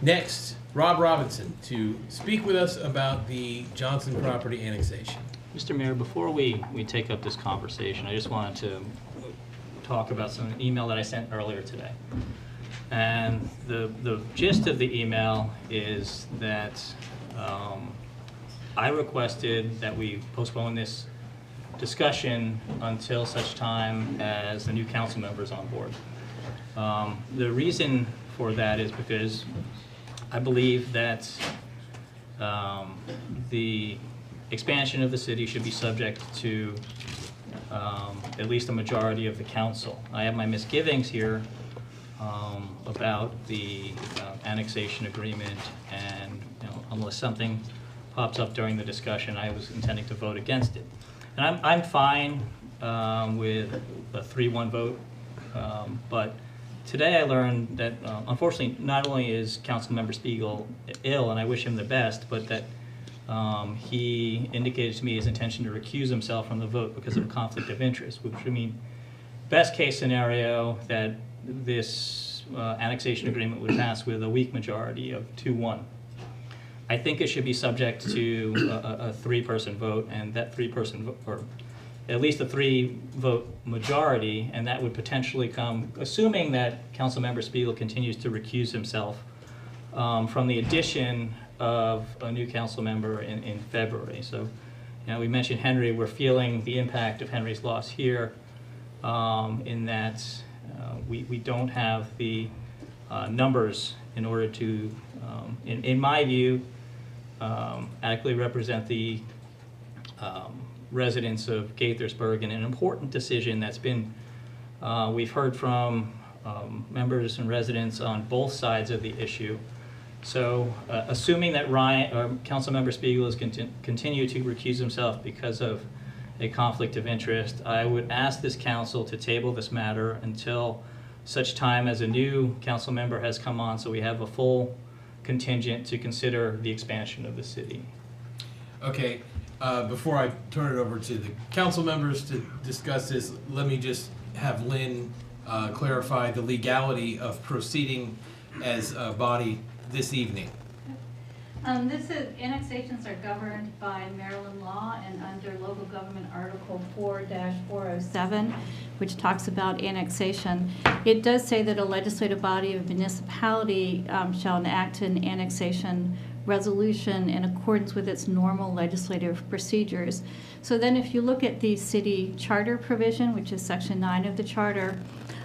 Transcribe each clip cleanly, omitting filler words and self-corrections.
Next, Rob Robinson to speak with us about the Johnson property annexation. Mr. Mayor, before we take up this conversation, I just wanted to talk about some email that I sent earlier today. And the gist of the email is that I requested that we postpone this discussion until such time as the new council member is on board. The reason for that is because I believe that the expansion of the city should be subject to at least a majority of the council. I have my misgivings here about the annexation agreement, and unless something pops up during the discussion, I was intending to vote against it. And I'm fine with a 3-1 vote, but today I learned that unfortunately not only is Councilmember Spiegel ill, and I wish him the best, but that he indicated to me his intention to recuse himself from the vote because of a conflict of interest, which would mean best case scenario that this annexation agreement would pass with a weak majority of 2-1. I think it should be subject to a 3-person vote, and that 3-person vote, or at least a 3-vote majority, and that would potentially come, assuming that Councilmember Spiegel continues to recuse himself from the addition of a new council member in February. So, we mentioned Henry. We're feeling the impact of Henry's loss here in that we don't have the numbers in order to, in my view, adequately represent the residents of Gaithersburg in an important decision that's been, we've heard from members and residents on both sides of the issue. So assuming that Councilmember Spiegel is continue to recuse himself because of a conflict of interest, I would ask this council to table this matter until such time as a new council member has come on, so we have a full contingent to consider the expansion of the city. Okay, before I turn it over to the council members to discuss this, let me just have Lynn clarify the legality of proceeding as a body this evening. Annexations are governed by Maryland law and under local government article 4-407, which talks about annexation. It does say that a legislative body of municipality shall enact an annexation resolution in accordance with its normal legislative procedures. So then if you look at the city charter provision, which is section 9 of the charter,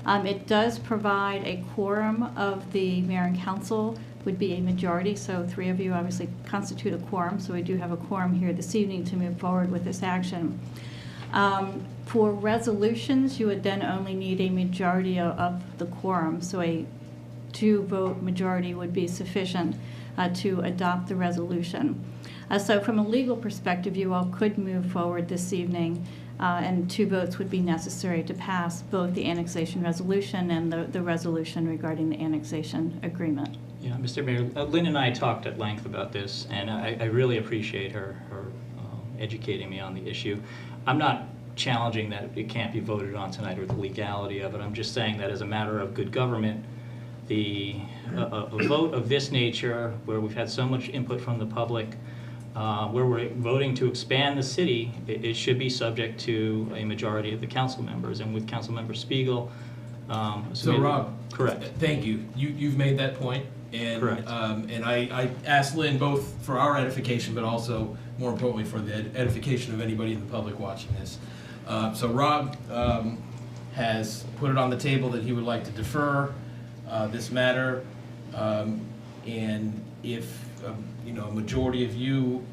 it does provide a quorum of the mayor and council would be a majority, so 3 of you obviously constitute a quorum, so we do have a quorum here this evening to move forward with this action. For resolutions, you would then only need a majority of the quorum, so a 2-vote majority would be sufficient to adopt the resolution. So from a legal perspective, you all could move forward this evening, and 2 votes would be necessary to pass both the annexation resolution and the resolution regarding the annexation agreement. Yeah, Mr. Mayor, Lynn and I talked at length about this, and I really appreciate her educating me on the issue. I'm not challenging that it can't be voted on tonight or the legality of it. I'm just saying that as a matter of good government, a vote of this nature, where we've had so much input from the public, where we're voting to expand the city, it should be subject to a majority of the council members. And with Councilmember Spiegel, So Rob, correct. Thank you. You've made that point, and Correct. And I asked Lynn both for our edification, but also more importantly for the edification of anybody in the public watching this. So Rob has put it on the table that he would like to defer this matter, and if a majority of you,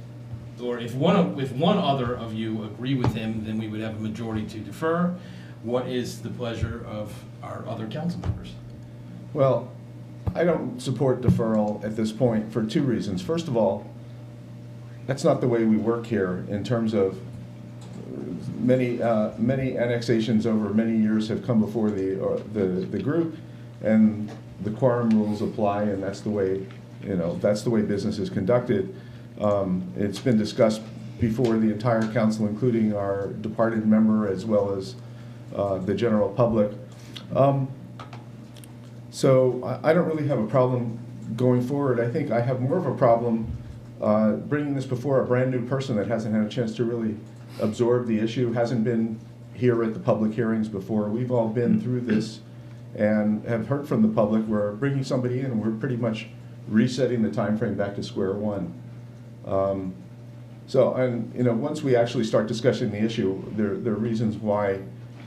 or if one other of you agree with him, then we would have a majority to defer. What is the pleasure of our other council members? Well, I don't support deferral at this point for 2 reasons. First of all, that's not the way we work here in terms of many annexations over many years have come before the group, and the quorum rules apply, and that's the way business is conducted. It's been discussed before the entire council, including our departed member as well as the general public. So I don't really have a problem going forward, I think I have more of a problem bringing this before a brand-new person that hasn't had a chance to really absorb the issue, hasn't been here at the public hearings before. We've all been through this and have heard from the public. We're bringing somebody in, and we're pretty much resetting the time frame back to square one. Once we actually start discussing the issue, there are reasons why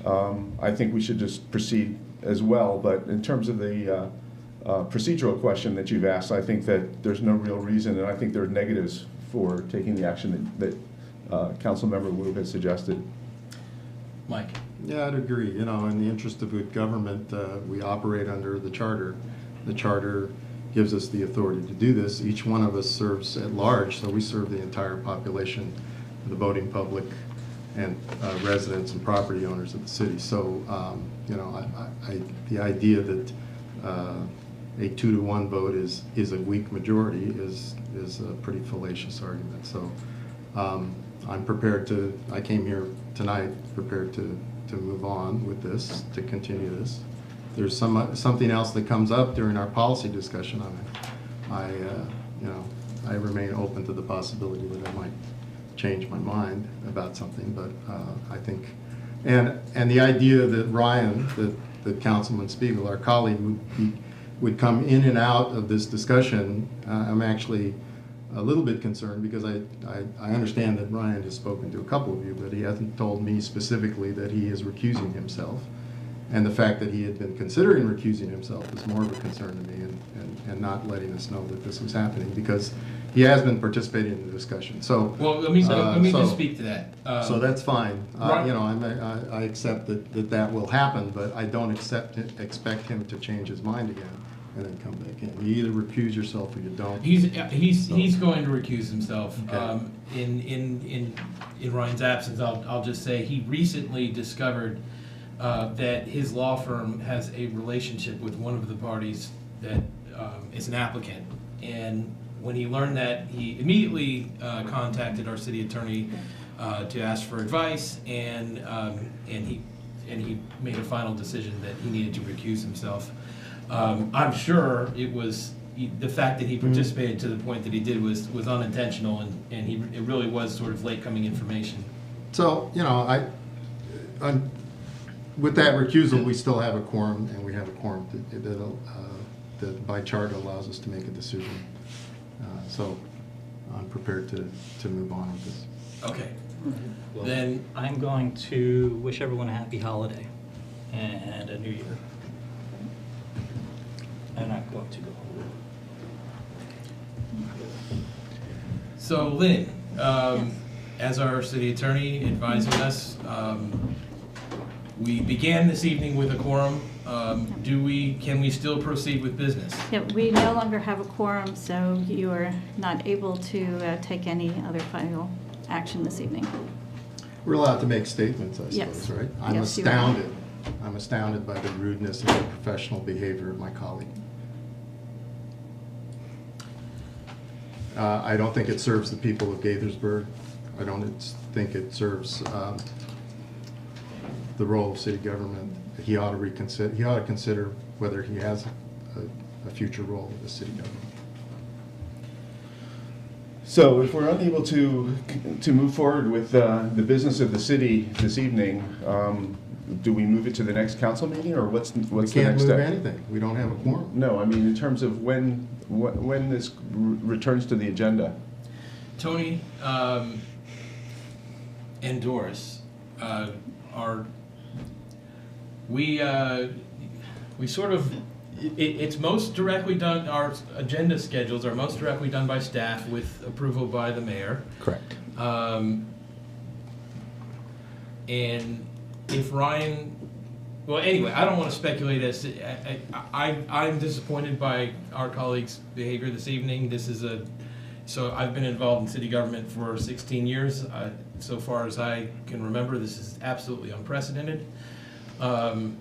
I think we should just proceed as well. But in terms of the procedural question that you've asked, I think that there's no real reason, and I think there are negatives for taking the action that Council Member Wu has suggested. Mike? Yeah, I'd agree. You know, in the interest of good government, we operate under the charter. The charter gives us the authority to do this. Each one of us serves at large, so we serve the entire population, the voting public, and residents and property owners of the city. So, the idea that a 2-to-1 vote is a weak majority is a pretty fallacious argument. So, I'm prepared to. I came here tonight prepared to move on with this, to continue this. There's something else that comes up during our policy discussion on it. I remain open to the possibility that I might change my mind about something, but I think, and the idea that Ryan, that Councilman Spiegel, our colleague, would come in and out of this discussion, I'm actually a little bit concerned, because I understand that Ryan has spoken to a couple of you, but he hasn't told me specifically that he is recusing himself. And the fact that he had been considering recusing himself is more of a concern to me, and not letting us know that this was happening, because he has been participating in the discussion. So, well, let me just speak to that. So that's fine. Right. I accept that will happen, but I don't expect him to change his mind again and then come back in. You either recuse yourself or you don't. He's going to recuse himself. Okay. In Ryan's absence, I'll just say he recently discovered that his law firm has a relationship with one of the parties that is an applicant. And when he learned that, he immediately contacted our city attorney to ask for advice, and he made a final decision that he needed to recuse himself. I'm sure it was the fact that he participated to the point that he did was unintentional, and it really was sort of late coming information. So, with that recusal, we still have a quorum, and we have a quorum that by charter allows us to make a decision. So I'm prepared to move on with this. Okay. Well, Then I'm going to wish everyone a happy holiday and a new year. And I'm going to go. So Lynn, as our city attorney advising us, we began this evening with a quorum. Can we still proceed with business? Yeah, we no longer have a quorum, so you are not able to take any other final action this evening. We're allowed to make statements, I Yes. suppose, right? I'm Yes, you are. astounded. I'm astounded by the rudeness and the professional behavior of my colleague. I don't think it serves the people of Gaithersburg. I don't think it serves the role of city government. He ought to reconsider. He ought to consider whether he has a future role with the city government. So if we're unable to move forward with the business of the city this evening, do we move it to the next council meeting, or what's the next step? We can't move anything. We don't have a quorum. No, I mean in terms of when this returns to the agenda. Tony and Doris we sort of, it's most directly done, our agenda schedules are most directly done by staff with approval by the mayor. Correct. And if Ryan, well, anyway, I don't want to speculate as to, I'm disappointed by our colleagues' behavior this evening. So I've been involved in city government for 16 years. So far as I can remember, this is absolutely unprecedented. And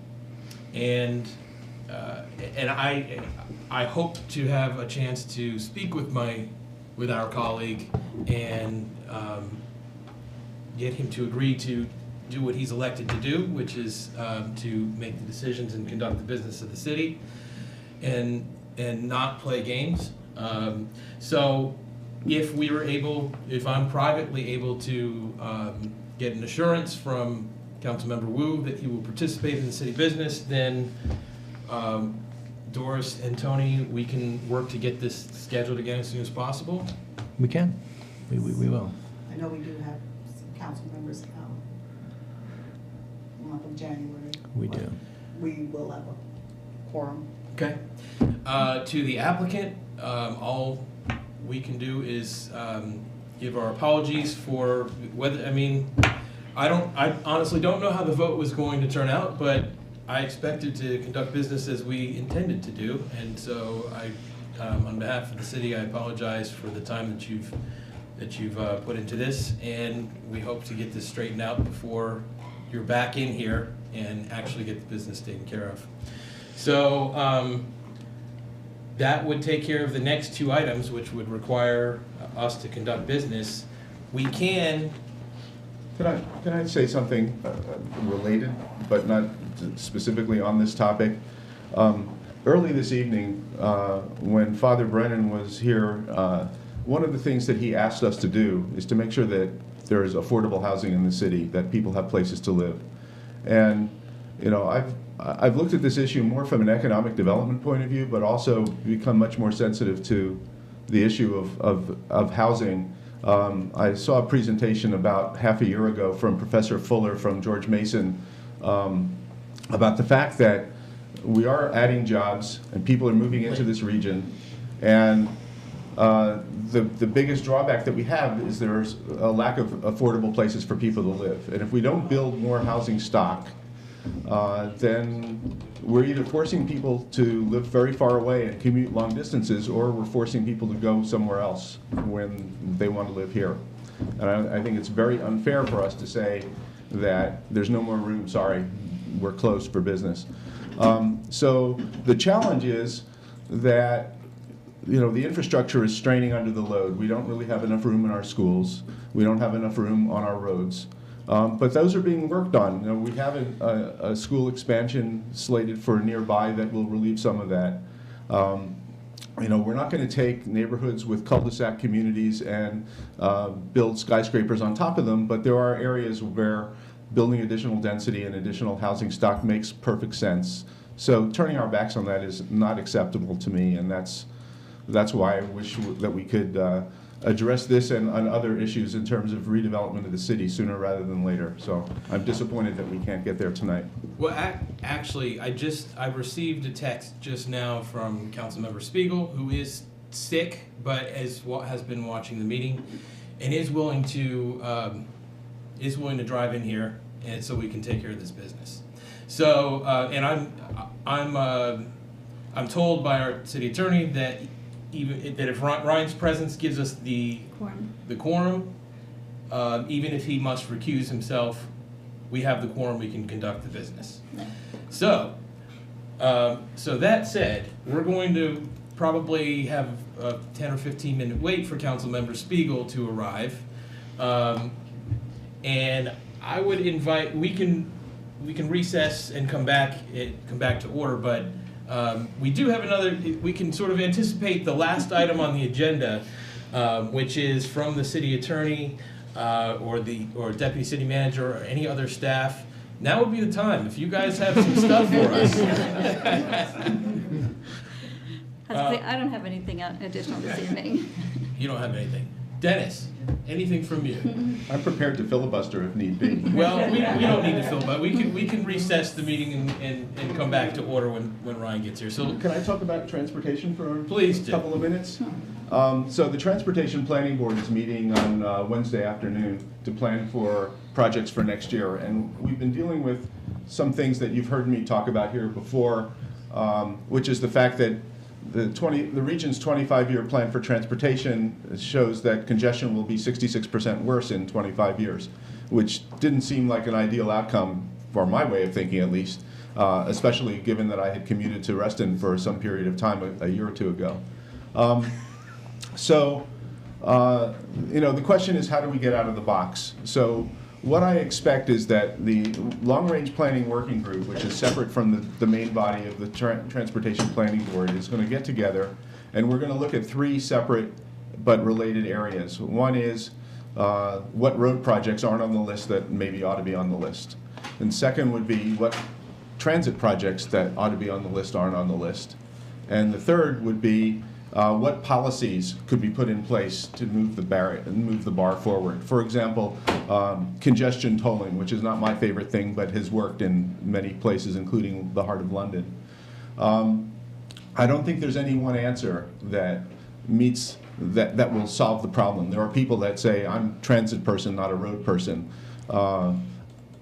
I hope to have a chance to speak with our colleague and get him to agree to do what he's elected to do, which is to make the decisions and conduct the business of the city. And and not play games. So if I'm privately able to get an assurance from Councilmember Wu that he will participate in the city business, then Doris and Tony, we can work to get this scheduled again as soon as possible. We can. We will. I know we do have some council members month of January. We do. We will have a quorum. Okay. To the applicant, all we can do is give our apologies for whether, I honestly don't know how the vote was going to turn out, but I expected to conduct business as we intended to do, and so on behalf of the city, I apologize for the time that you've put into this, and we hope to get this straightened out before you're back in here and actually get the business taken care of. So that would take care of the next two items, which would require us to conduct business. We can. Can I say something related, but not specifically on this topic? Early this evening, when Father Brennan was here, one of the things that he asked us to do is to make sure that there is affordable housing in the city, that people have places to live. And I've looked at this issue more from an economic development point of view, but also become much more sensitive to the issue of housing. I saw a presentation about half a year ago from Professor Fuller from George Mason about the fact that we are adding jobs and people are moving into this region, and the biggest drawback that we have is there's a lack of affordable places for people to live. And if we don't build more housing stock, then we're either forcing people to live very far away and commute long distances, or we're forcing people to go somewhere else when they want to live here. And I think it's very unfair for us to say that there's no more room, sorry, we're closed for business. So the challenge is that the infrastructure is straining under the load. We don't really have enough room in our schools. We don't have enough room on our roads. But those are being worked on. We have a school expansion slated for nearby that will relieve some of that. We're not going to take neighborhoods with cul-de-sac communities and build skyscrapers on top of them, but there are areas where building additional density and additional housing stock makes perfect sense. So turning our backs on that is not acceptable to me, and that's why I wish that we could address this and other issues in terms of redevelopment of the city sooner rather than later. So I'm disappointed that we can't get there tonight. Well, actually, I received a text just now from Councilmember Spiegel, who is sick but has been watching the meeting and is willing to drive in here, and so we can take care of this business. So, and I'm told by our city attorney that if Ryan's presence gives us the quorum, even if he must recuse himself, we have the quorum, we can conduct the business. So that said, we're going to probably have a 10 or 15 minute wait for Councilmember Spiegel to arrive. And I would invite, we can recess and come back to order, but we do have we can sort of anticipate the last item on the agenda, which is from the city attorney or deputy city manager or any other staff. Now would be the time. If you guys have some stuff for us. I don't have anything additional this evening. You don't have anything. Dennis, anything from you? I'm prepared to filibuster if need be. Well, we don't need to filibuster. We can recess the meeting and come back to order when Ryan gets here. So can I talk about transportation for please a couple of minutes? So the Transportation Planning Board is meeting on Wednesday afternoon to plan for projects for next year, and we've been dealing with some things that you've heard me talk about here before, which is the fact that the region's 25-year plan for transportation shows that congestion will be 66% worse in 25 years, which didn't seem like an ideal outcome for my way of thinking, at least, especially given that I had commuted to Reston for some period of time a year or two ago. The question is, how do we get out of the box? So what I expect is that the long-range planning working group, which is separate from the main body of the Transportation Planning Board, is going to get together, and we're going to look at three separate but related areas. One is what road projects aren't on the list that maybe ought to be on the list. And second would be what transit projects that ought to be on the list aren't on the list. And the third would be what policies could be put in place to move the bar forward. For example, congestion tolling, which is not my favorite thing, but has worked in many places, including the heart of London. I don't think there's any one answer that meets that will solve the problem. There are people that say, I'm a transit person, not a road person.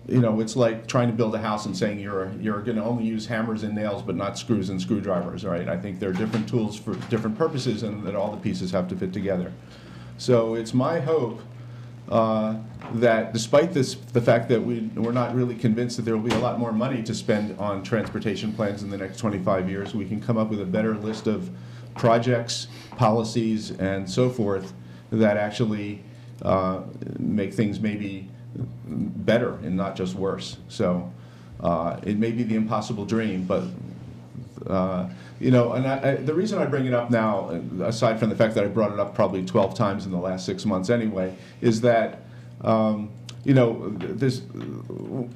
You know, it's like trying to build a house and saying you're going to only use hammers and nails but not screws and screwdrivers, right? I think there are different tools for different purposes and that all the pieces have to fit together. So it's my hope that despite the fact that we're not really convinced that there will be a lot more money to spend on transportation plans in the next 25 years, we can come up with a better list of projects, policies, and so forth that actually make things maybe better and not just worse. So it may be the impossible dream, but you know, and the reason I bring it up now, aside from the fact that I brought it up probably 12 times in the last 6 months anyway, is that you know,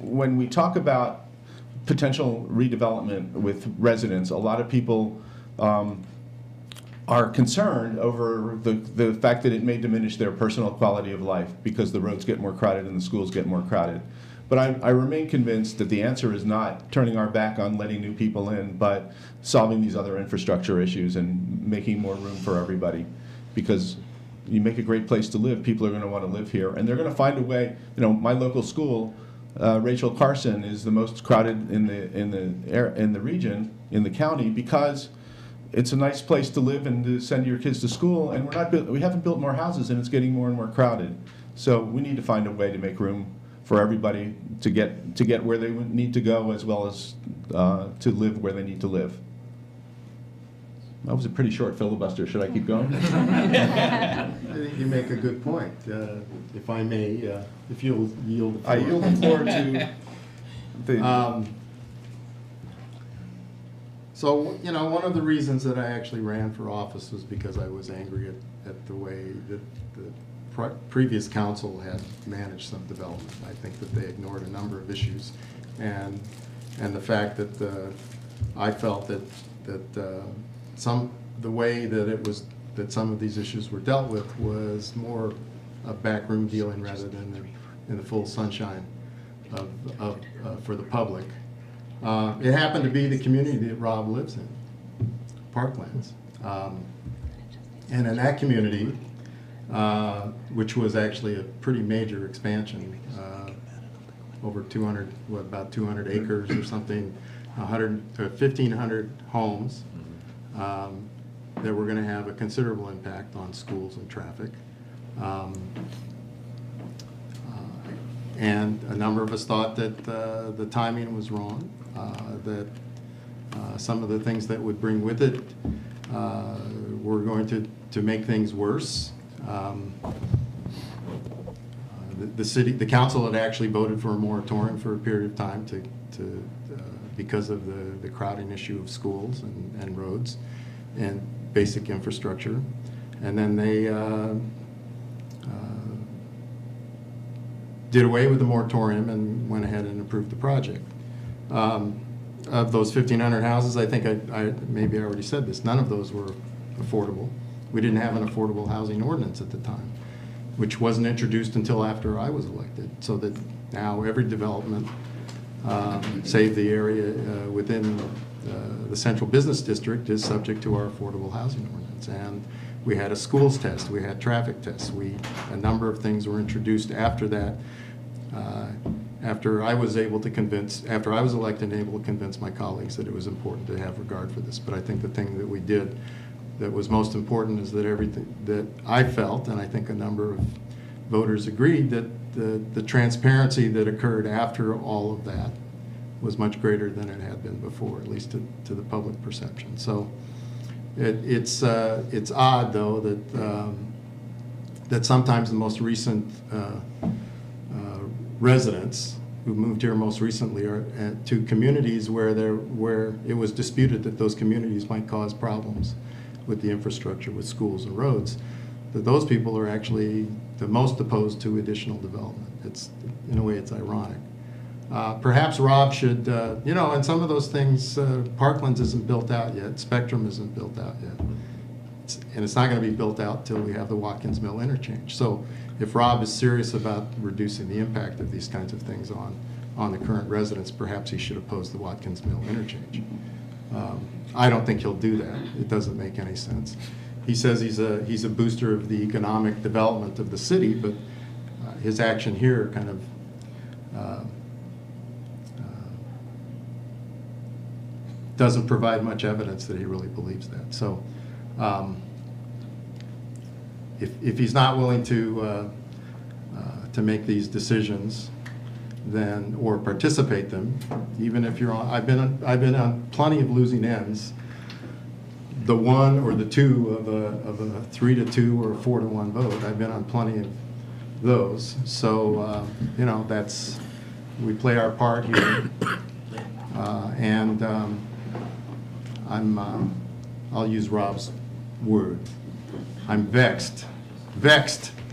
when we talk about potential redevelopment with residents, a lot of people are concerned over the fact that it may diminish their personal quality of life because the roads get more crowded and the schools get more crowded. But I remain convinced that the answer is not turning our back on letting new people in, but solving these other infrastructure issues and making more room for everybody. Because you make a great place to live, people are going to want to live here, and they're going to find a way. You know, my local school, Rachel Carson, is the most crowded in the region, in the county, because it's a nice place to live and to send your kids to school, and we haven't built more houses, and it's getting more and more crowded. So we need to find a way to make room for everybody to get where they need to go, as well as to live where they need to live. That was a pretty short filibuster. Should I keep going? I think you make a good point. If I may, if you'll yield the floor. I yield the floor to the... So, you know, one of the reasons that I actually ran for office was because I was angry at the way that the previous council had managed some development. I think that they ignored a number of issues, and the fact that I felt that the way that some of these issues were dealt with was more a backroom dealing rather than in the full sunshine for the public. It happened to be the community that Rob lives in, Parklands. And in that community, which was actually a pretty major expansion, over 200, about 200 acres or something, 1,500 homes that were going to have a considerable impact on schools and traffic. And a number of us thought that the timing was wrong, that some of the things that would bring with it were going to make things worse. The council had actually voted for a moratorium for a period of time because of the crowding issue of schools and roads and basic infrastructure. And then they did away with the moratorium and went ahead and approved the project. Of those 1,500 houses, I think maybe I already said this, none of those were affordable. We didn't have an affordable housing ordinance at the time, which wasn't introduced until after I was elected, so that now every development, save the area within the central business district, is subject to our affordable housing ordinance. And we had a schools test, we had traffic tests, a number of things were introduced after that, after I was elected and able to convince my colleagues that it was important to have regard for this. But I think the thing that we did that was most important is that everything that I felt, and I think a number of voters agreed, that the transparency that occurred after all of that was much greater than it had been before, at least to the public perception. So it's odd, though, that sometimes the most recent residents who moved here most recently are to communities where it was disputed that those communities might cause problems with the infrastructure, with schools and roads, that those people are actually the most opposed to additional development. It's, in a way, it's ironic. Perhaps Rob should, you know, and some of those things, Parklands isn't built out yet, Spectrum isn't built out yet. And it's not going to be built out till we have the Watkins Mill interchange. So if Rob is serious about reducing the impact of these kinds of things on the current residents, perhaps he should oppose the Watkins Mill interchange. I don't think he'll do that. It doesn't make any sense. He says he's a booster of the economic development of the city, but his action here kind of doesn't provide much evidence that he really believes that. So if he's not willing to make these decisions, then, or participate them, even if you're on, I've been on plenty of losing ends. The 1 or the 2 of a 3-2 or a 4-1 vote. I've been on plenty of those. So you know, that's, we play our part here, and I'll use Rob's word. I'm vexed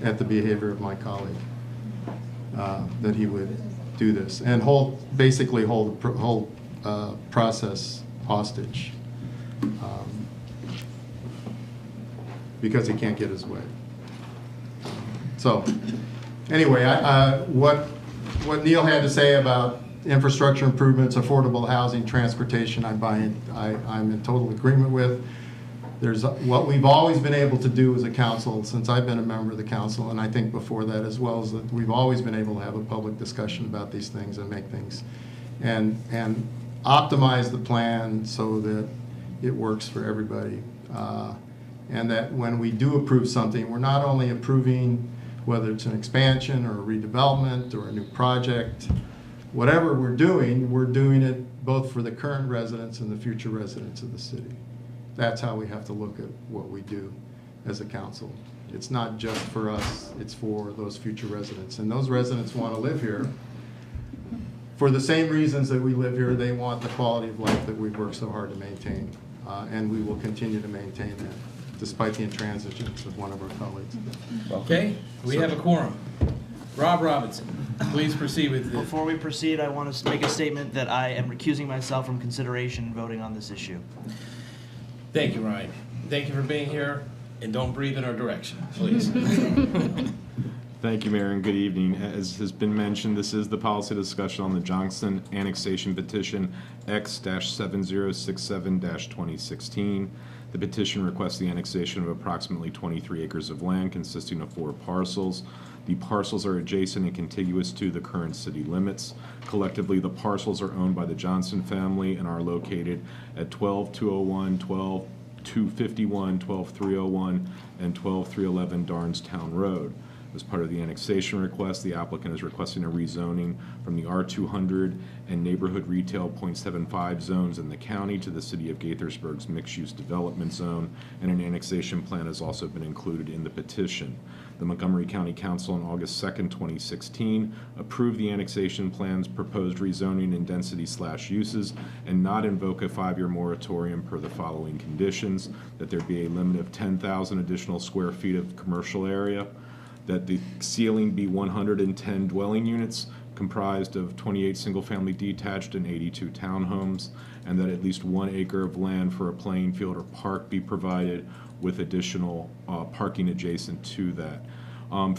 at the behavior of my colleague, that he would do this and basically hold process hostage because he can't get his way. So anyway, what Neil had to say about infrastructure improvements, affordable housing, transportation, I'm in total agreement with. There's what we've always been able to do as a council since I've been a member of the council, and I think before that as well, is that we've always been able to have a public discussion about these things and make things and optimize the plan so that it works for everybody. And that when we do approve something, we're not only approving whether it's an expansion or a redevelopment or a new project, whatever we're doing it both for the current residents and the future residents of the city. That's how we have to look at what we do as a council. It's not just for us, it's for those future residents. And those residents want to live here for the same reasons that we live here. They want the quality of life that we've worked so hard to maintain. And we will continue to maintain that, despite the intransigence of one of our colleagues. Okay, we have a quorum. Rob Robinson, please proceed with the... Before we proceed, I want to make a statement that I am recusing myself from consideration and voting on this issue. Thank you, Ryan. Thank you for being here, and don't breathe in our direction, please. Thank you, Mayor, and good evening. As has been mentioned, this is the policy discussion on the Johnston Annexation Petition X-7067-2016. The petition requests the annexation of approximately 23 acres of land consisting of 4 parcels. The parcels are adjacent and contiguous to the current city limits. Collectively, the parcels are owned by the Johnson family and are located at 12201, 12251, 12301, and 12311 Darnestown Road. As part of the annexation request, the applicant is requesting a rezoning from the R200 and neighborhood retail .75 zones in the county to the City of Gaithersburg's mixed-use development zone, and an annexation plan has also been included in the petition. The Montgomery County Council on August 2nd, 2016 approved the annexation plan's proposed rezoning and density/uses and not invoke a 5-year moratorium per the following conditions: that there be a limit of 10,000 additional square feet of commercial area, that the ceiling be 110 dwelling units comprised of 28 single-family detached and 82 townhomes, and that at least 1 acre of land for a playing field or park be provided with additional parking adjacent to that.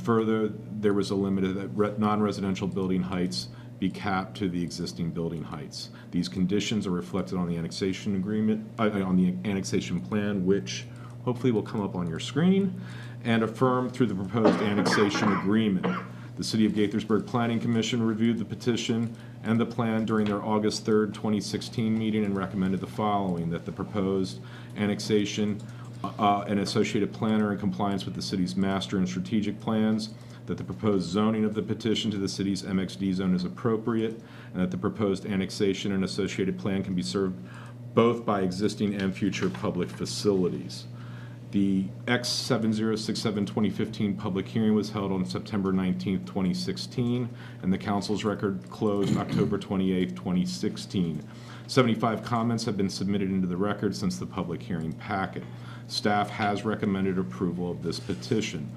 Further, there was a limit that non-residential building heights be capped to the existing building heights. These conditions are reflected on the annexation agreement, on the annexation plan, which hopefully will come up on your screen, and affirmed through the proposed annexation agreement. The City of Gaithersburg Planning Commission reviewed the petition and the plan during their August 3rd, 2016 meeting and recommended the following: that the proposed annexation and associated plan are in compliance with the city's master and strategic plans, that the proposed zoning of the petition to the city's MXD zone is appropriate, and that the proposed annexation and associated plan can be served both by existing and future public facilities. The X7067-2015 public hearing was held on September 19, 2016, and the council's record closed October 28, 2016. 75 comments have been submitted into the record since the public hearing packet. Staff has recommended approval of this petition.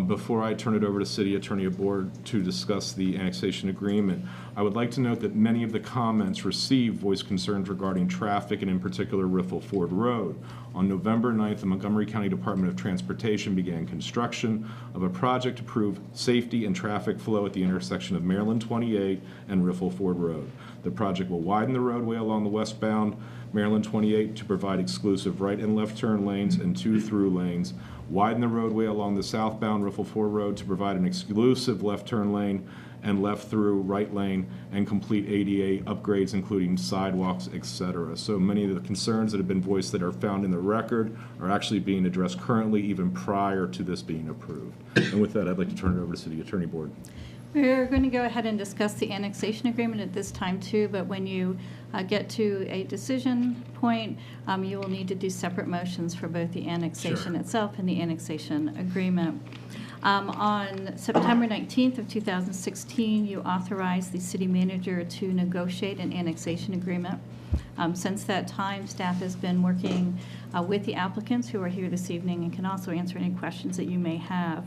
Before I turn it over to City Attorney Aboard to discuss the annexation agreement, I would like to note that many of the comments received voiced concerns regarding traffic and in particular Riffle Ford Road. On November 9th, the Montgomery County Department of Transportation began construction of a project to improve safety and traffic flow at the intersection of Maryland 28 and Riffle Ford Road. The project will widen the roadway along the westbound Maryland 28 to provide exclusive right and left turn lanes and 2 through lanes, widen the roadway along the southbound Riffle Ford Road to provide an exclusive left turn lane and left through right lane, and complete ADA upgrades including sidewalks, etc. So many of the concerns that have been voiced that are found in the record are actually being addressed currently, even prior to this being approved. And with that, I'd like to turn it over to City Attorney Board. We're going to go ahead and discuss the annexation agreement at this time too, but when you get to a decision point, you will need to do separate motions for both the annexation itself and the annexation agreement. On September 19th of 2016, you authorized the city manager to negotiate an annexation agreement. Since that time, staff has been working with the applicants who are here this evening and can also answer any questions that you may have.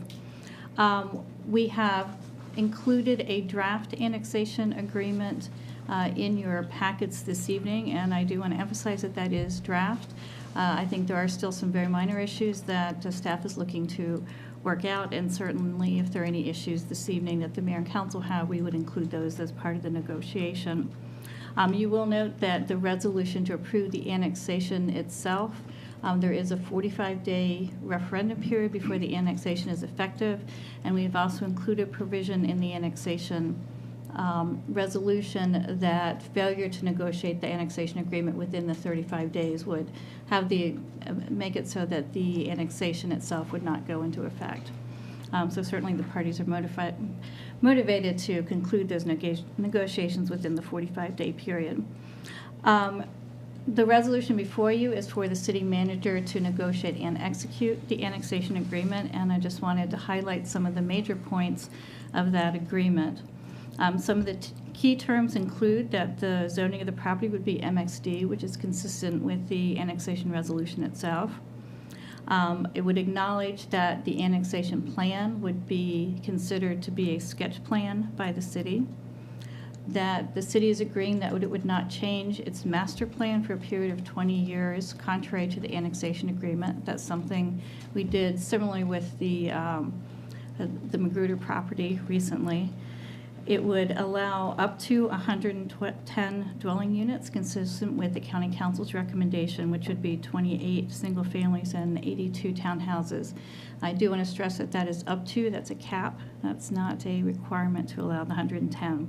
We have included a draft annexation agreement in your packets this evening, and I do want to emphasize that that is draft. I think there are still some very minor issues that staff is looking to work out, and certainly if there are any issues this evening that the mayor and council have, we would include those as part of the negotiation. You will note that the resolution to approve the annexation itself, there is a 45-day referendum period before the annexation is effective, and we've also included a provision in the annexation resolution that failure to negotiate the annexation agreement within the 35 days would have the make it so that the annexation itself would not go into effect. So certainly the parties are motivated to conclude those negotiations within the 45-day period. The resolution before you is for the city manager to negotiate and execute the annexation agreement, and I just wanted to highlight some of the major points of that agreement. Some of the key terms include that the zoning of the property would be MXD, which is consistent with the annexation resolution itself. It would acknowledge that the annexation plan would be considered to be a sketch plan by the city, that the city is agreeing that it would not change its master plan for a period of 20 years, contrary to the annexation agreement. That's something we did similarly with the Magruder property recently. It would allow up to 110 dwelling units consistent with the county council's recommendation, which would be 28 single families and 82 townhouses. I do want to stress that that is up to, that's a cap. That's not a requirement to allow the 110.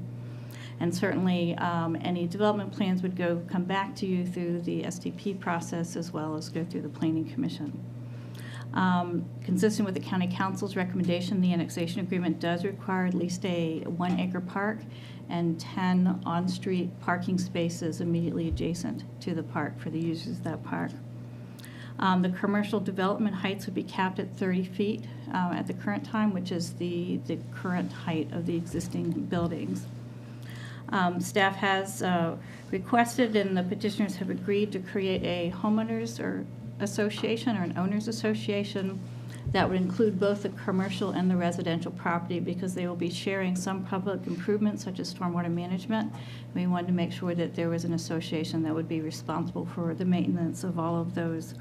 And certainly any development plans would come back to you through the STP process as well as go through the Planning Commission. Consistent with the County Council's recommendation, the annexation agreement does require at least a 1-acre park and 10 on-street parking spaces immediately adjacent to the park for the users of that park. The commercial development heights would be capped at 30 feet at the current time, which is the current height of the existing buildings. Staff has requested and the petitioners have agreed to create a homeowners or association or an owners association that would include both the commercial and the residential property because they will be sharing some public improvements such as stormwater management. We wanted to make sure that there was an association that would be responsible for the maintenance of all of those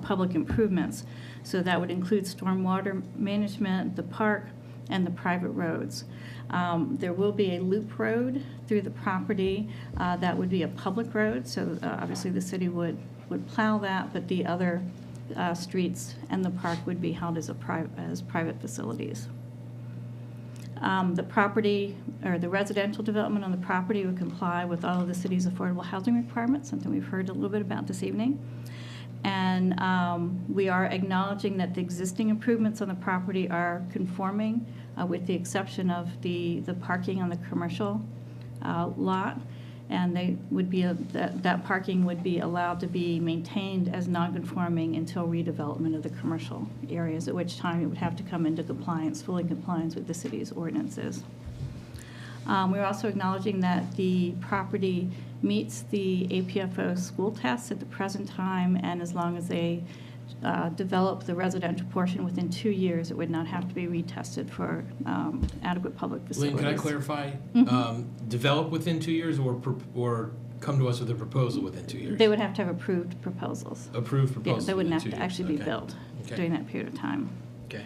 public improvements. So that would include stormwater management, the park, and the private roads. There will be a loop road through the property that would be a public road, so obviously the city would plow that, but the other streets and the park would be held as private facilities. The property or the residential development on the property would comply with all of the city's affordable housing requirements, something we've heard a little bit about this evening. And we are acknowledging that the existing improvements on the property are conforming with the exception of the parking on the commercial lot. and they would be, that parking would be allowed to be maintained as non-conforming until redevelopment of the commercial areas, at which time it would have to come into compliance, fully compliance with the city's ordinances. We're also acknowledging that the property meets the APFO school tests at the present time, and as long as they develop the residential portion within 2 years, it would not have to be retested for adequate public facilities. Lynn, can I clarify? Mhm. Develop within 2 years or come to us with a proposal within 2 years? They would have to have approved proposals. Approved Yeah, proposals they wouldn't within have 2 to years. actually be Okay. built Okay. during that period of time. Okay.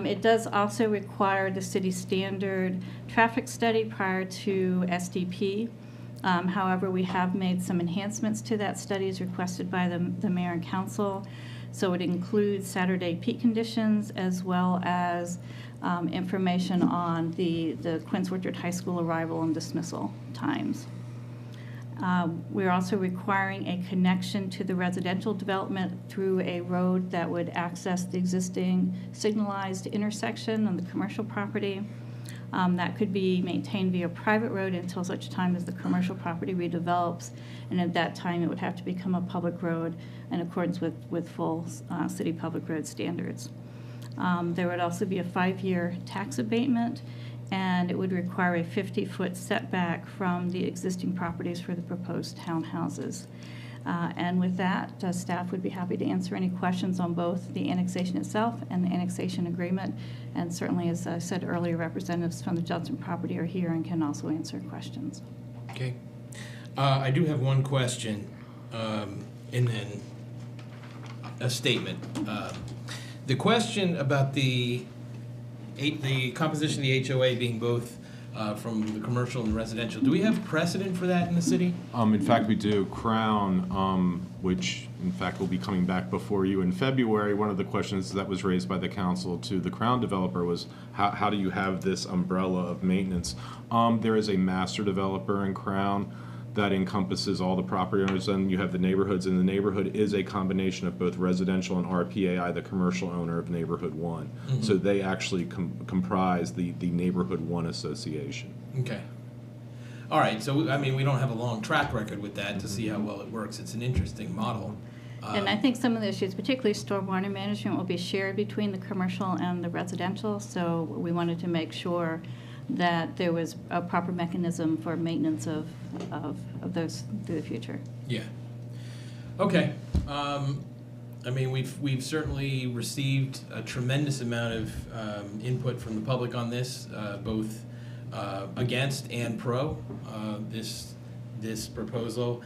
It does also require the city standard traffic study prior to SDP. However, we have made some enhancements to that study as requested by the mayor and council. So it includes Saturday peak conditions as well as information on the Quince Orchard High School arrival and dismissal times. We're also requiring a connection to the residential development through a road that would access the existing signalized intersection on the commercial property. That could be maintained via private road until such time as the commercial property redevelops, and at that time, it would have to become a public road in accordance with full city public road standards. There would also be a 5-year tax abatement, and it would require a 50-foot setback from the existing properties for the proposed townhouses. And with that, staff would be happy to answer any questions on both the annexation itself and the annexation agreement. And certainly, as I said earlier, representatives from the Judson property are here and can also answer questions. Okay. I do have one question, and then a statement. The question about the composition of the HOA being both from the commercial and residential, do we have precedent for that in the city? In fact, we do. Crown, which in fact will be coming back before you in February, one of the questions that was raised by the council to the Crown developer was, how do you have this umbrella of maintenance? There is a master developer in Crown that encompasses all the property owners, and you have the neighborhoods, and the neighborhood is a combination of both residential and RPAI, the commercial owner of Neighborhood 1. Mm-hmm. So they actually comprise the Neighborhood 1 association. Okay. All right, so, I mean, we don't have a long track record with that to see how well it works. It's an interesting model. And I think some of the issues, particularly stormwater management, will be shared between the commercial and the residential, so we wanted to make sure that there was a proper mechanism for maintenance of those through the future. Yeah. Okay. I mean, we've certainly received a tremendous amount of input from the public on this, both against and pro this proposal.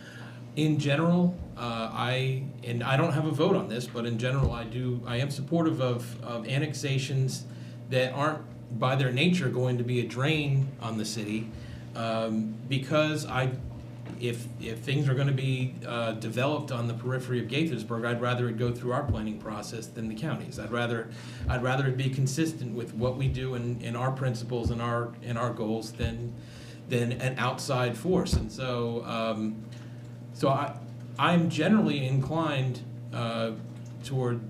In general, I don't have a vote on this, but in general, I am supportive of annexations that aren't by their nature going to be a drain on the city, because if things are going to be developed on the periphery of Gaithersburg, I'd rather it go through our planning process than the county's. I'd rather it be consistent with what we do in our principles and our goals than an outside force. And so I'm generally inclined toward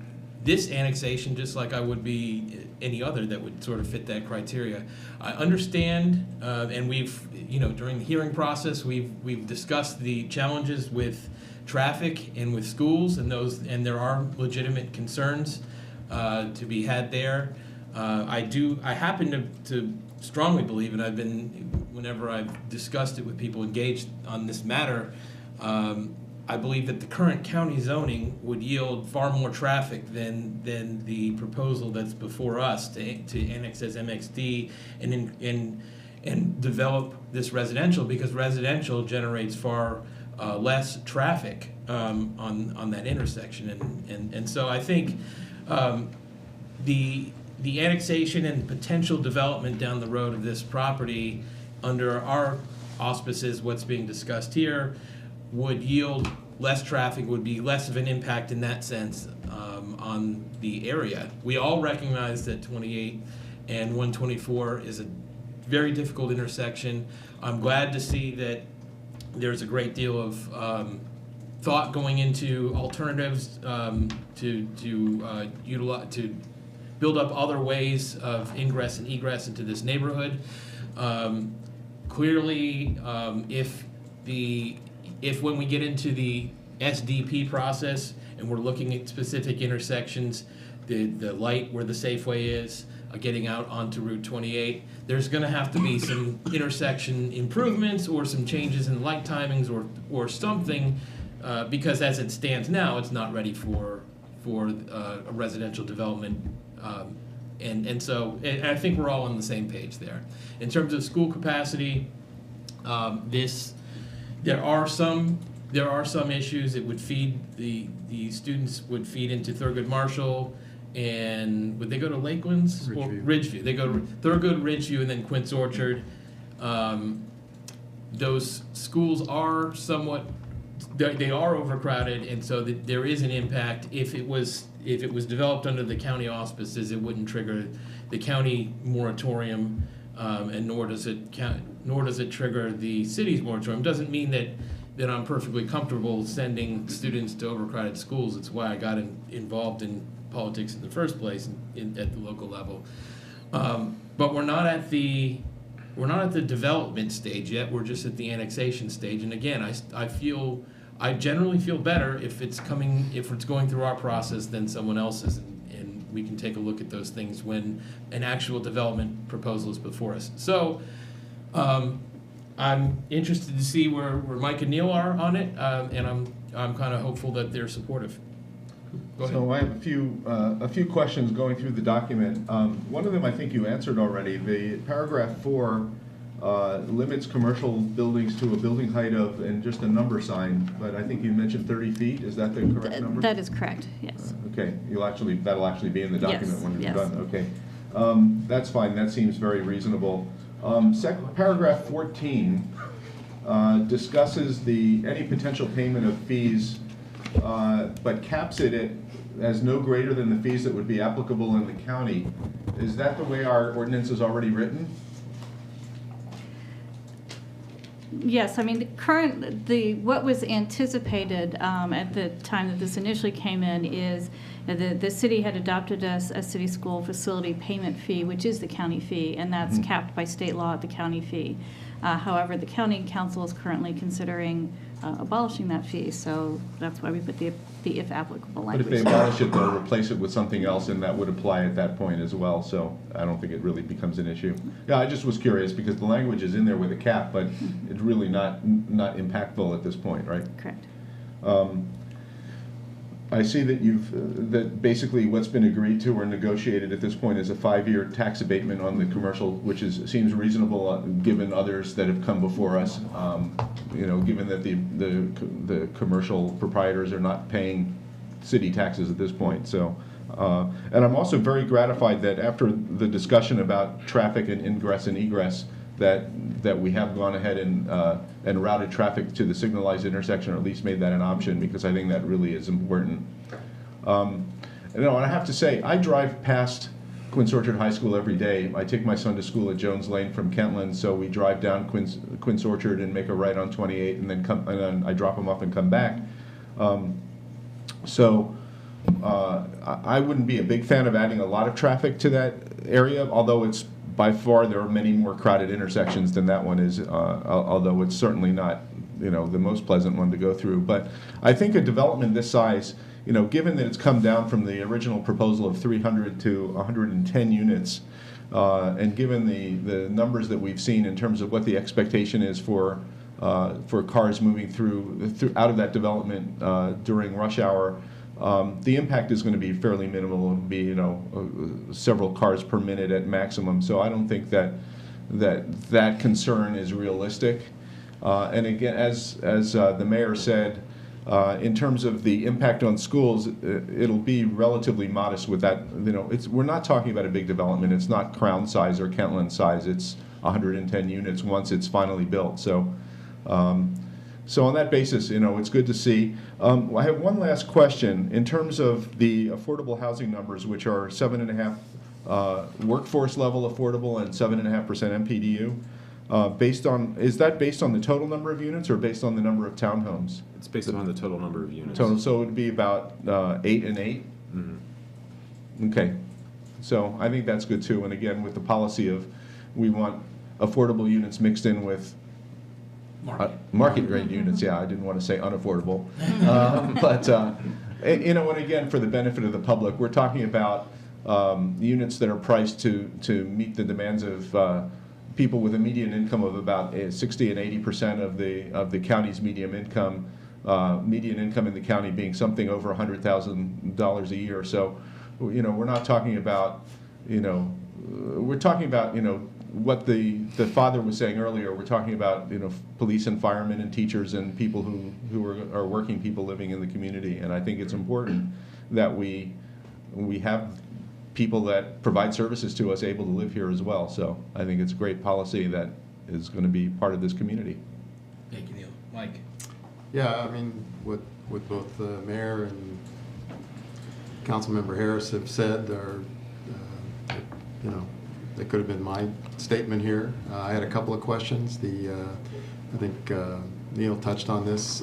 this annexation, just like I would be any other that would sort of fit that criteria. I understand, and we've, during the hearing process, we've discussed the challenges with traffic and with schools, and there are legitimate concerns to be had there. I happen to strongly believe, and whenever I've discussed it with people engaged on this matter, I believe that the current county zoning would yield far more traffic than the proposal that's before us to annex as MXD and develop this residential, because residential generates far less traffic on that intersection, and so I think the annexation and potential development down the road of this property under our auspices, what's being discussed here, would yield less traffic, would be less of an impact in that sense on the area. We all recognize that 28 and 124 is a very difficult intersection. I'm glad to see that there's a great deal of thought going into alternatives to build up other ways of ingress and egress into this neighborhood. Clearly, if if when we get into the SDP process and we're looking at specific intersections, the light where the Safeway is, getting out onto Route 28, there's going to have to be some intersection improvements or some changes in light timings or something, because as it stands now, it's not ready for a residential development. And so I think we're all on the same page there. In terms of school capacity, there are some issues. It would feed the students would feed into Thurgood Marshall, and would they go to Lakelands or Ridgeview? They go to Thurgood, Ridgeview, and then Quince Orchard. Those schools are somewhat, they are overcrowded, and so there is an impact. If it was developed under the county auspices, it wouldn't trigger the county moratorium, and nor does it trigger the city's moratorium. Doesn't mean that I'm perfectly comfortable sending students to overcrowded schools. It's why I got involved in politics in the first place at the local level. But we're not at the development stage yet. We're just at the annexation stage. And again, I generally feel better if it's going through our process than someone else's, and we can take a look at those things when an actual development proposal is before us. So I'm interested to see where Mike and Neil are on it, and I'm kind of hopeful that they're supportive. Go ahead. So I have a few questions going through the document. One of them I think you answered already. The paragraph 4 limits commercial buildings to a building height of, and just a number sign, but I think you mentioned 30 feet. Is that the correct number? That is correct, yes. Okay, that'll actually be in the document Yes, when it's yes. done. Okay, that's fine. That seems very reasonable. Paragraph 14 discusses any potential payment of fees, but caps it as no greater than the fees that would be applicable in the county. Is that the way our ordinance is already written? Yes, I mean, what was anticipated at the time that this initially came in is the city had adopted a city school facility payment fee, which is the county fee, and that's capped by state law at the county fee. However, the county council is currently considering abolishing that fee, so that's why we put the if applicable But if language. they abolish it, they'll replace it with something else, and that would apply at that point as well, so I don't think it really becomes an issue. Yeah, I just was curious, because the language is in there with a cap, but it's really not impactful at this point, right? Correct. I see that that basically what's been agreed to or negotiated at this point is a 5-year tax abatement on the commercial, which seems reasonable given others that have come before us. Given that the commercial proprietors are not paying city taxes at this point. So, and I'm also very gratified that after the discussion about traffic and ingress and egress, that we have gone ahead and routed traffic to the signalized intersection, or at least made that an option, because I think that really is important. And I have to say, I drive past Quince Orchard High School every day. I take my son to school at Jones Lane from Kentland, so we drive down Quince Orchard and make a right on 28, and then I drop him off and come back. I wouldn't be a big fan of adding a lot of traffic to that area, although it's by far there are many more crowded intersections than that one is, although it's certainly not the most pleasant one to go through. But I think a development this size, given that it's come down from the original proposal of 300 to 110 units, and given the numbers that we've seen in terms of what the expectation is for cars moving through out of that development during rush hour, the impact is going to be fairly minimal. It'll be several cars per minute at maximum. So I don't think that concern is realistic. And again, as the mayor said, in terms of the impact on schools, it'll be relatively modest with that. We're not talking about a big development. It's not Crown size or Kentland size. It's 110 units once it's finally built. So on that basis, it's good to see. I have one last question. In terms of the affordable housing numbers, which are 7.5 workforce level affordable and 7.5% MPDU, is that based on the total number of units or based on the number of townhomes? It's based on the total number of units. Total, so it would be about 8 and 8? Mm-hmm. Okay. So I think that's good too. And again, with the policy of we want affordable units mixed in with market rate units, yeah, I didn't want to say unaffordable. But, you know, and again, for the benefit of the public, we're talking about units that are priced to meet the demands of people with a median income of about 60 and 80% of the county's median income in the county being something over $100,000 a year. So, you know, we're not talking about, you know, we're talking about, you know, what the father was saying earlier. We're talking about, you know, police and firemen and teachers and people who are working people living in the community. And I think it's important that we have people that provide services to us able to live here as well. So I think it's a great policy that is going to be part of this community. Thank you, Neil. Mike? Yeah, I mean, what both the mayor and Councilmember Harris have said are, you know, that could have been my statement here. I had a couple of questions. I think Neil touched on this.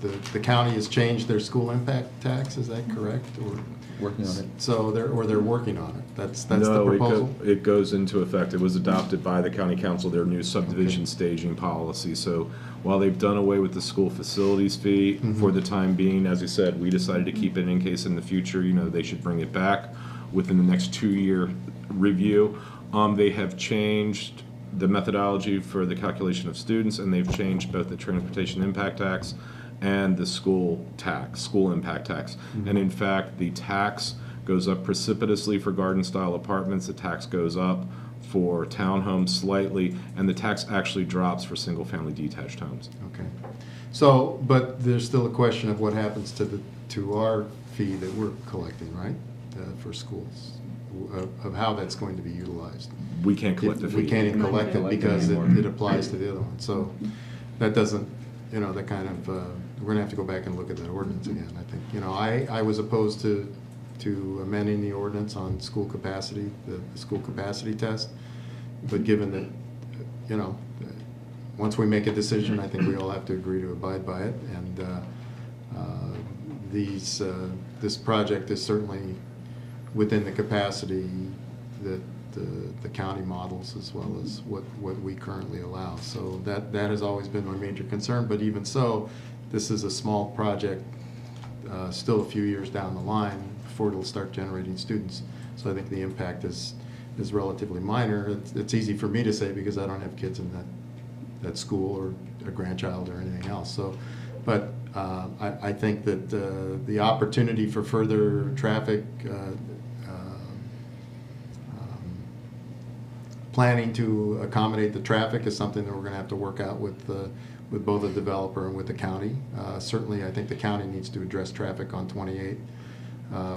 The county has changed their school impact tax. Is that correct? Or Working on it. so they're working on it. That's the No, proposal. it goes into effect. It was adopted by the county council, their new subdivision staging policy. So while they've done away with the school facilities fee for the time being, as I said, we decided to keep it in case in the future, you know, they should bring it back within the next 2-year review. They have changed the methodology for the calculation of students, and they've changed both the transportation impact tax and the school impact tax. And in fact, the tax goes up precipitously for garden-style apartments. The tax goes up for townhomes slightly, and the tax actually drops for single-family detached homes. Okay. So, but there's still a question of what happens to our fee that we're collecting, right, for schools, of how that's going to be utilized. We can't collect the fee. We can't even collect it because anymore. it applies to the other one. So that doesn't, you know, that kind of, we're gonna have to go back and look at that ordinance again, I think. You know, I was opposed to amending the ordinance on school capacity, the school capacity test. But given that, you know, once we make a decision, I think we all have to agree to abide by it. And this project is certainly within the capacity that the county models, as well as what we currently allow. So that has always been my major concern. But even so, this is a small project, still a few years down the line before it'll start generating students. So I think the impact is relatively minor. It's easy for me to say because I don't have kids in that school or a grandchild or anything else. So, but I think that the opportunity for further traffic planning to accommodate the traffic is something that we're going to have to work out with both the developer and with the county. Certainly, I think the county needs to address traffic on 28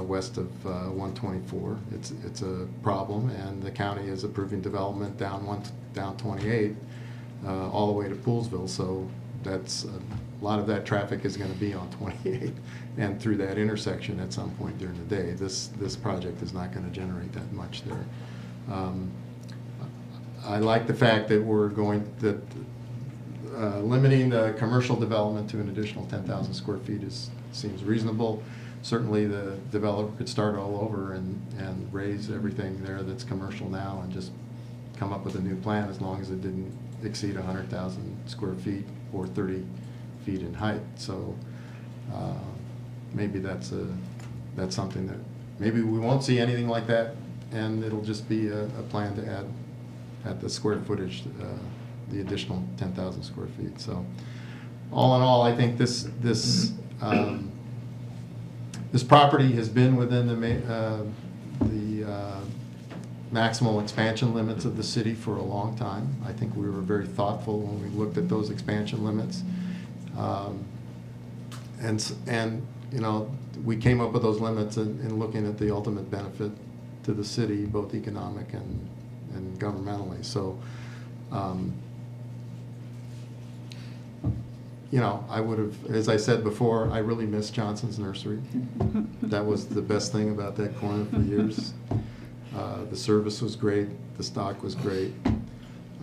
west of 124. It's a problem, and the county is approving development down 28 all the way to Poolsville. So that's a lot of that traffic is going to be on 28 and through that intersection at some point during the day. This project is not going to generate that much there. I like the fact that we're limiting the commercial development to an additional 10,000 square feet seems reasonable. Certainly the developer could start all over and raise everything there that's commercial now and just come up with a new plan as long as it didn't exceed 100,000 square feet or 30 feet in height. So maybe that's something that maybe we won't see anything like that, and it'll just be a plan to add at the square footage, the additional 10,000 square feet. So, all in all, I think this property has been within the maximal expansion limits of the city for a long time. I think we were very thoughtful when we looked at those expansion limits, and you know, we came up with those limits in looking at the ultimate benefit to the city, both economic and governmentally. So, you know, I would have, as I said before, I really miss Johnson's Nursery. That was the best thing about that corner for years. The service was great, the stock was great,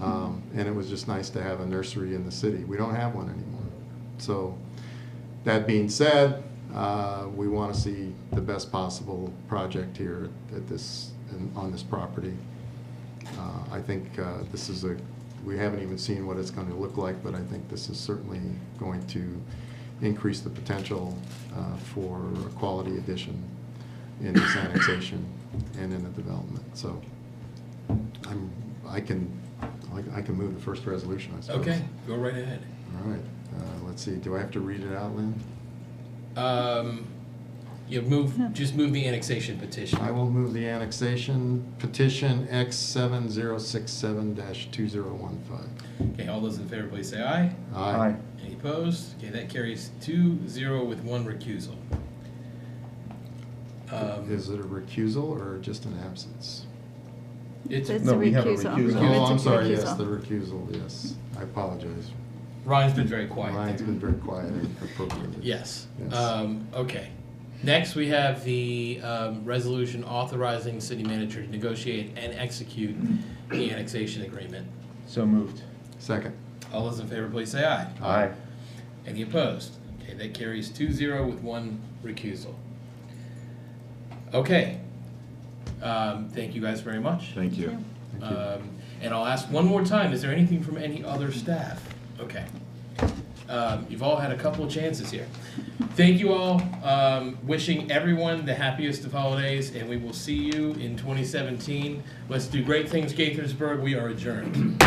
and it was just nice to have a nursery in the city. We don't have one anymore. So, that being said, we want to see the best possible project here on this property. I think this is we haven't even seen what it's going to look like, but I think this is certainly going to increase the potential for a quality addition in this annexation and in the development. So I can move the first resolution, I suppose. Okay, go right ahead. All right. Let's see. Do I have to read it out, Lynn? Just move the annexation petition. I will move the annexation petition X7067-2015. Okay, all those in favor, please say aye. Aye. Any opposed? Okay, that carries 2-0 with one recusal. Is it a recusal or just an absence? It's, It's No, a we have a recusal. recusal. Oh, It's a I'm sorry, yes, recusal. the recusal, yes. I apologize. Ryan's been very quiet. Ryan's there. been very quiet and appropriate. Yes. Yes. Okay. Next, we have the resolution authorizing city manager to negotiate and execute the annexation agreement. So moved. Second. All those in favor, please say aye. Aye. Any opposed? Okay, that carries 2-0 with one recusal. Okay. Thank you guys very much. Thank you. Thank you. And I'll ask one more time, is there anything from any other staff? Okay. You've all had a couple of chances here. Thank you all. Wishing everyone the happiest of holidays, and we will see you in 2017. Let's do great things, Gaithersburg. We are adjourned.